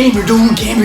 Gamer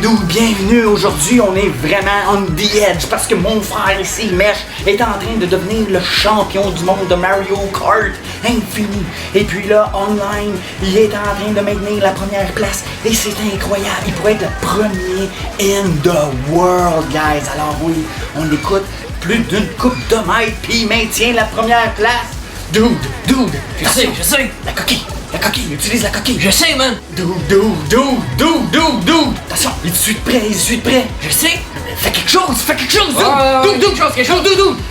Dude, bienvenue. Aujourd'hui, on est vraiment on the edge parce que mon frère ici, Mesh, est en train de devenir le champion du monde de Mario Kart Infini. Et puis là, online, il est en train de maintenir la première place et c'est incroyable. Il pourrait être le premier in the world, guys. Alors oui, on écoute plus d'une coupe de mètres puis il maintient la première place. Dude, je sais. La coquille, utilise la coquille. Je sais, man. Dude. Attention, il est tout de suite prêt. Je sais. Fais quelque chose, dude. Quelque chose.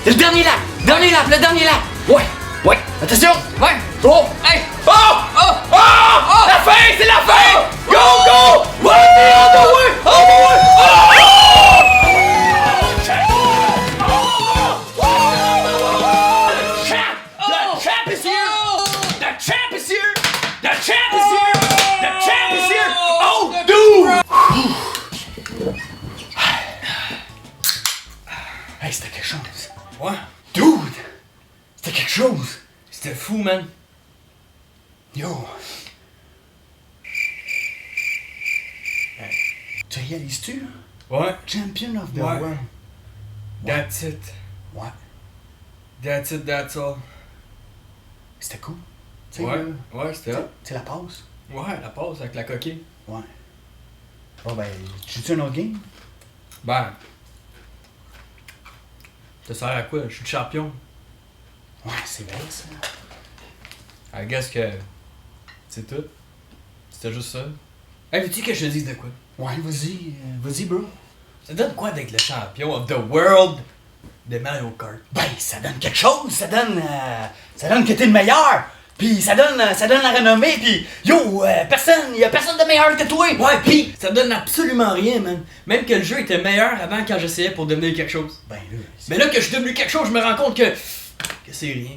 C'est le dernier lap. Le dernier lap. Ouais. Attention. Ouais. Oh. Hey. Oh. La fin, c'est la fin. Go. Ouais, on the way. Hey, c'était quelque chose. Ouais. Dude! C'était quelque chose. C'était fou, man. Yo. Hey, tu réalises-tu? Ouais. Champion of the Ouais. world. That's it. Ouais. That's all. C'était cool. Tu sais, Ouais. là, Ouais, c'était hot. c'est la pause. Ouais, la pause avec la coquille. Ouais. Bon, ben, tu joues un autre game? Ben. Ça sert à quoi? Je suis le champion. Ouais, c'est vrai, ça. I guess que. C'est tout. C'était juste ça. Hey, veux-tu que je te dise de quoi? Ouais, vas-y, bro. Ça donne quoi d'être le champion of the world de Mario Kart? Ben, ça donne quelque chose. Ça donne que t'es le meilleur. Puis ça donne la renommée. Puis, yo, y a personne de meilleur que toi. Ouais, pis ça donne absolument rien, man. Même que le jeu était meilleur avant quand j'essayais pour devenir quelque chose. Ben là, Mais là que je suis devenu quelque chose, je me rends compte que c'est rien.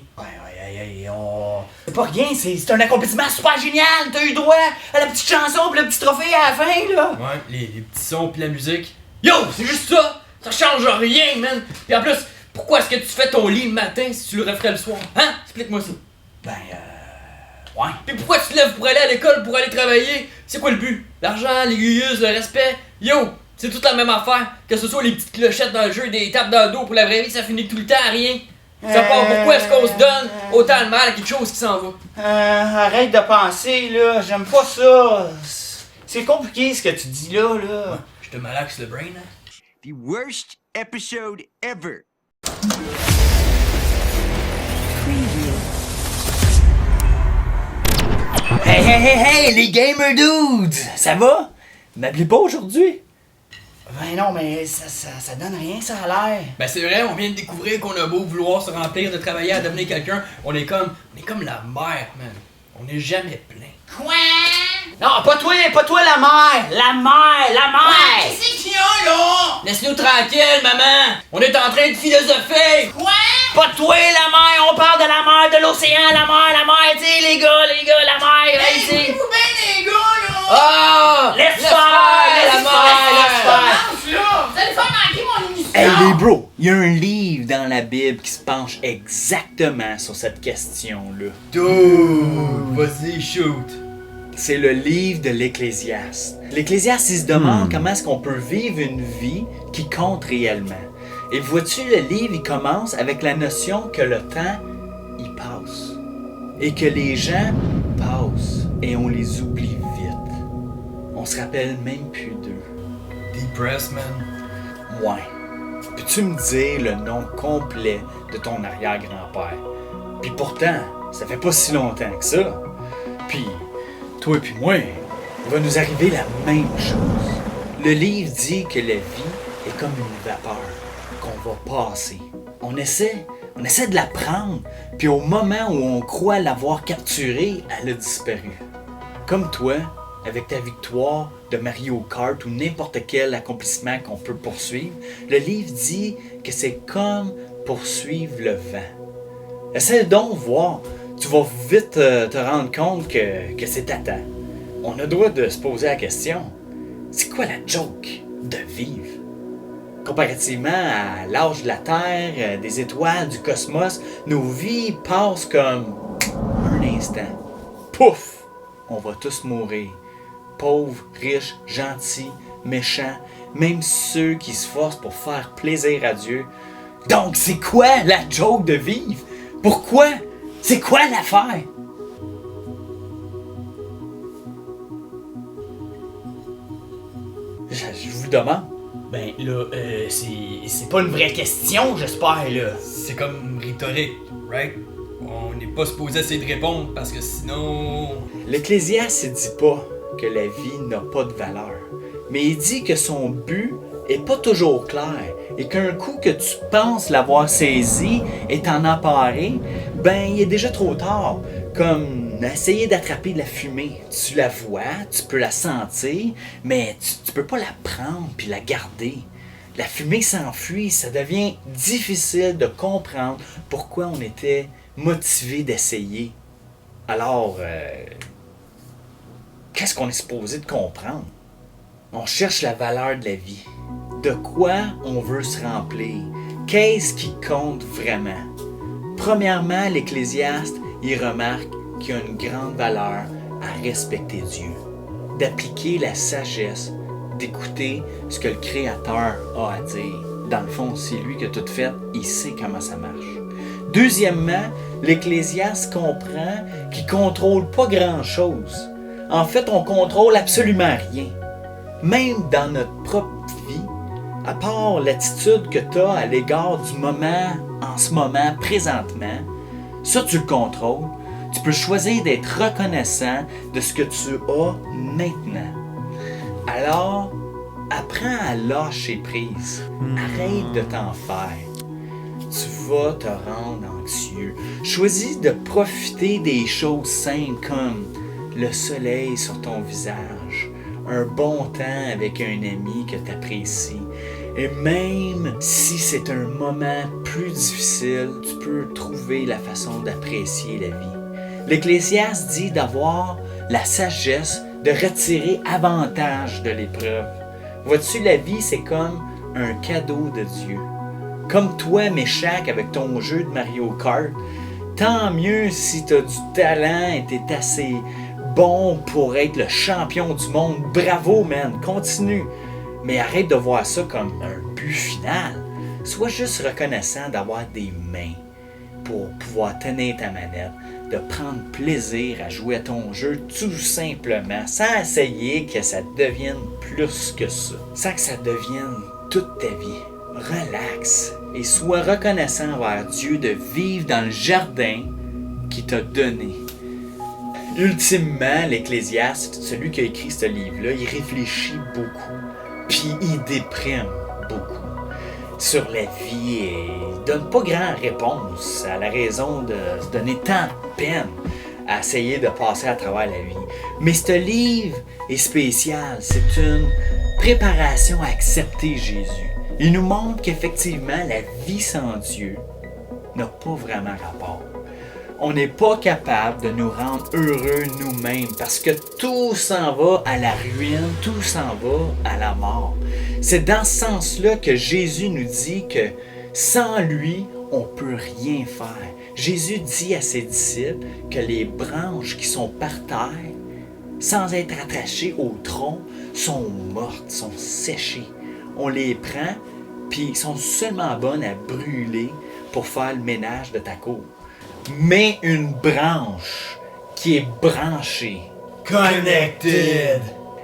c'est pas rien, c'est un accomplissement super génial. T'as eu droit à la petite chanson pis le petit trophée à la fin, là. Ouais, les petits sons pis la musique. Yo, c'est juste ça! Ça change rien, man! Pis en plus, pourquoi est-ce que tu fais ton lit le matin si tu le referais le soir? Hein? Explique-moi ça. Ouais. Pis pourquoi tu te lèves pour aller à l'école, pour aller travailler? C'est quoi le but? L'argent, l'aiguilleuse, le respect? Yo! C'est toute la même affaire. Que ce soit les petites clochettes dans le jeu, des tapes dans le dos pour la vraie vie, ça finit tout le temps à rien. Ça part pourquoi est-ce qu'on se donne autant de mal à quelque chose qui s'en va? Arrête de penser, là. J'aime pas ça. C'est compliqué ce que tu dis là. Je te malaxe le brain, hein? The worst episode ever. Hey, les Gamer Dudes! Ça va? M'appelez pas aujourd'hui? Ben non, mais ça donne rien, ça a l'air. Ben c'est vrai, on vient de découvrir qu'on a beau vouloir se remplir de travailler à devenir quelqu'un, on est comme la mer, man. On n'est jamais plein. Quoi? Non, pas toi la mère! La mère! Qu'est-ce qu'il y a là? Laisse-nous tranquille, maman! On est en train de philosopher! Quoi? Pas toi la mer, on parle de la mer, de l'océan, la mer, tu sais, les gars, la mer, là, ici. Vous bien les gars, là! Ah! Laisse faire! Vous allez faire manquer mon émission! Hey les bros, il y a un livre dans la Bible qui se penche exactement sur cette question-là. Dude, vas-y, shoot! C'est le livre de l'Ecclésiaste. L'Ecclésiaste, il se demande comment est-ce qu'on peut vivre une vie qui compte réellement. Et vois-tu, le livre, il commence avec la notion que le temps, il passe. Et que les gens passent et on les oublie vite. On se rappelle même plus d'eux. Depressed, man. Ouais. Peux-tu me dire le nom complet de ton arrière-grand-père? Puis pourtant, ça fait pas si longtemps que ça. Puis, toi et puis moi, il va nous arriver la même chose. Le livre dit que la vie est comme une vapeur qu'on va passer. On essaie de la prendre, puis au moment où on croit l'avoir capturée, elle a disparu. Comme toi, avec ta victoire de Mario Kart ou n'importe quel accomplissement qu'on peut poursuivre, le livre dit que c'est comme poursuivre le vent. Essaie donc de voir. Tu vas vite te rendre compte que c'est ta temps. On a le droit de se poser la question, c'est quoi la joke de vivre? Comparativement à l'âge de la Terre, des étoiles, du cosmos, nos vies passent comme un instant. Pouf! On va tous mourir. pauvres, riches, gentils, méchants, même ceux qui se forcent pour faire plaisir à Dieu. Donc, c'est quoi la joke de vivre? Pourquoi? C'est quoi l'affaire? Je vous demande. Ben là, c'est pas une vraie question, j'espère, là. C'est comme rhétorique, right? On n'est pas supposé essayer de répondre parce que sinon... L'Ecclésiaste ne dit pas que la vie n'a pas de valeur, mais il dit que son but est pas toujours clair et qu'un coup que tu penses l'avoir saisi et t'en emparer, ben il est déjà trop tard. Comme essayer d'attraper de la fumée. Tu la vois, tu peux la sentir, mais tu peux pas la prendre puis la garder. La fumée s'enfuit, ça devient difficile de comprendre pourquoi on était motivé d'essayer. Alors, qu'est-ce qu'on est supposé de comprendre? On cherche la valeur de la vie. De quoi on veut se remplir? Qu'est-ce qui compte vraiment? Premièrement, l'Ecclésiaste, il remarque qu'il y a une grande valeur à respecter Dieu, d'appliquer la sagesse, d'écouter ce que le Créateur a à dire. Dans le fond, c'est lui qui a tout fait, il sait comment ça marche. Deuxièmement, l'Ecclésiaste comprend qu'il ne contrôle pas grand-chose. En fait, on contrôle absolument rien. Même dans notre propre vie, à part l'attitude que tu as à l'égard du moment, en ce moment, présentement, ça tu le contrôles. Tu peux choisir d'être reconnaissant de ce que tu as maintenant. Alors, apprends à lâcher prise. Arrête de t'en faire. Tu vas te rendre anxieux. Choisis de profiter des choses simples comme le soleil sur ton visage, un bon temps avec un ami que tu apprécies. Et même si c'est un moment plus difficile, tu peux trouver la façon d'apprécier la vie. L'Ecclésiaste dit d'avoir la sagesse de retirer avantage de l'épreuve. Vois-tu, la vie, c'est comme un cadeau de Dieu. Comme toi, Méchac, avec ton jeu de Mario Kart, tant mieux si tu as du talent et tu es assez bon pour être le champion du monde. Bravo, man, continue. Mais arrête de voir ça comme un but final. Sois juste reconnaissant d'avoir des mains pour pouvoir tenir ta manette, de prendre plaisir à jouer à ton jeu tout simplement, sans essayer que ça devienne plus que ça, sans que ça devienne toute ta vie. Relax et sois reconnaissant envers Dieu de vivre dans le jardin qu'il t'a donné. Ultimement, l'Ecclésiaste, celui qui a écrit ce livre-là, il réfléchit beaucoup, puis il déprime beaucoup sur la vie et il donne pas grand réponse à la raison de se donner tant de peine à essayer de passer à travers la vie. Mais ce livre est spécial, c'est une préparation à accepter Jésus. Il nous montre qu'effectivement, la vie sans Dieu n'a pas vraiment rapport. On n'est pas capable de nous rendre heureux nous-mêmes parce que tout s'en va à la ruine, tout s'en va à la mort. C'est dans ce sens-là que Jésus nous dit que sans lui, on ne peut rien faire. Jésus dit à ses disciples que les branches qui sont par terre, sans être attachées au tronc, sont mortes, sont séchées. On les prend, puis ils sont seulement bonnes à brûler pour faire le ménage de ta cour. Mais une branche qui est branchée, connected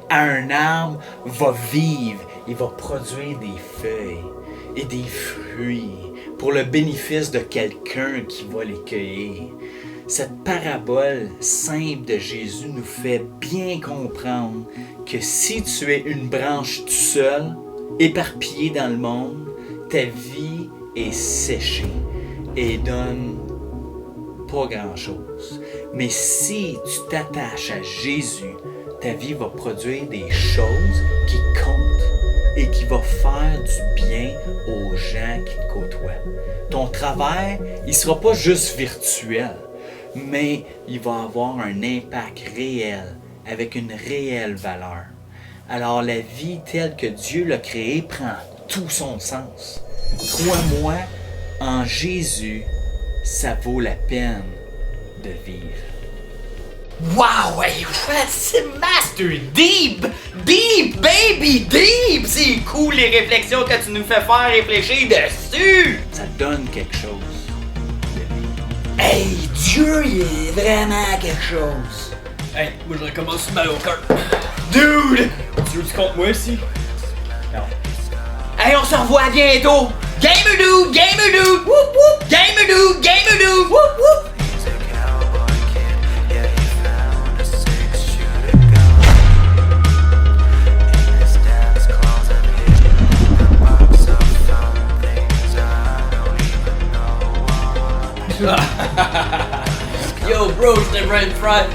à un arbre, va vivre et va produire des feuilles et des fruits pour le bénéfice de quelqu'un qui va les cueillir. Cette parabole simple de Jésus nous fait bien comprendre que si tu es une branche tout seul, éparpillée dans le monde, ta vie est séchée et donne pas grand-chose. Mais si tu t'attaches à Jésus, ta vie va produire des choses qui comptent et qui vont faire du bien aux gens qui te côtoient. Ton travail, il sera pas juste virtuel, mais il va avoir un impact réel, avec une réelle valeur. Alors la vie telle que Dieu l'a créée prend tout son sens. Crois-moi, en Jésus, ça vaut la peine de vivre. Wow, hey, c'est Master Deep! Deep, baby, deep! C'est cool les réflexions que tu nous fais faire réfléchir dessus! Ça donne quelque chose. Hey, Dieu, il est vraiment quelque chose! Hey, moi je recommence sur Mario Kart. Dude! Tu veux que tu comptes moi ici? Non. Hey, on se revoit bientôt! Gamer dude! Gamer dude! Whoop whoop! Gamer dude! Gamer dude! Whoop whoop! Yo, bro, j'étais brain fried.